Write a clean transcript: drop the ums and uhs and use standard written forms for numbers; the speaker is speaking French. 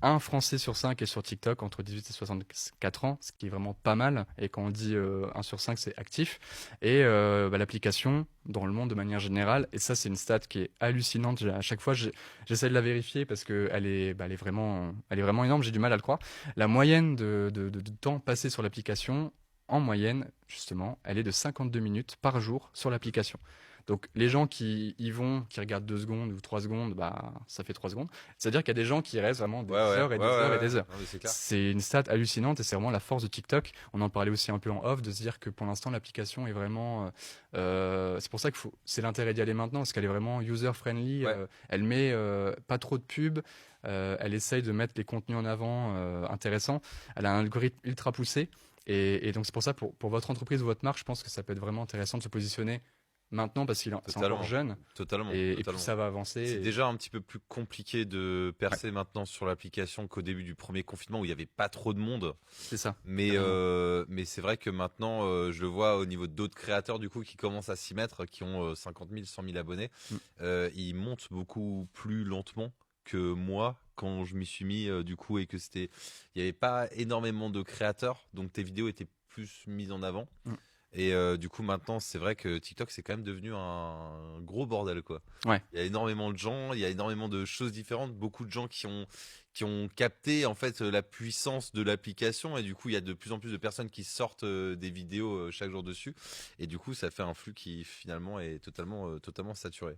Un Français sur 5 est sur TikTok entre 18 et 64 ans, ce qui est vraiment pas mal. Et quand on dit 1 sur 5, c'est actif. Et l'application, dans le monde de manière générale, et ça c'est une stat qui est hallucinante. À chaque fois, j'essaie de la vérifier parce elle est vraiment énorme. J'ai du mal à le croire. La moyenne de temps passé sur l'application, en moyenne, justement, elle est de 52 minutes par jour sur l'application. Donc les gens qui y vont, qui regardent 2 secondes ou 3 secondes, bah ça fait 3 secondes. C'est-à-dire qu'il y a des gens qui restent vraiment Ouais, des ouais, heures et ouais, ouais, des heures et ouais. des heures. Non, mais c'est clair. C'est une stat hallucinante et c'est vraiment la force de TikTok. On en parlait aussi un peu en off, de se dire que pour l'instant l'application est vraiment. C'est pour ça que c'est l'intérêt d'y aller maintenant, parce qu'elle est vraiment user-friendly. Ouais. Elle met pas trop de pubs. Elle essaye de mettre les contenus en avant intéressants. Elle a un algorithme ultra poussé. Et donc c'est pour ça, pour votre entreprise ou votre marque, je pense que ça peut être vraiment intéressant de se positionner maintenant parce c'est encore Totalement. jeune Totalement. et plus Totalement. ça va avancer. C'est déjà un petit peu plus compliqué de Ouais, percer maintenant sur l'application qu'au début du premier confinement où il n'y avait pas trop de monde. c'est ça, Mais, carrément. c'est vrai que maintenant, je le vois au niveau d'autres créateurs du coup qui commencent à s'y mettre, qui ont 50 000, 100 000 abonnés. Mm. Ils montent beaucoup plus lentement que moi quand je m'y suis mis du coup et que il n'y avait pas énormément de créateurs, donc tes vidéos étaient plus mises en avant. Mm. Et du coup, maintenant, c'est vrai que TikTok, c'est quand même devenu un gros bordel, quoi. Ouais, Il y a énormément de gens, il y a énormément de choses différentes, beaucoup de gens qui ont capté en fait la puissance de l'application et du coup, il y a de plus en plus de personnes qui sortent des vidéos chaque jour dessus et du coup, ça fait un flux qui finalement est totalement saturé.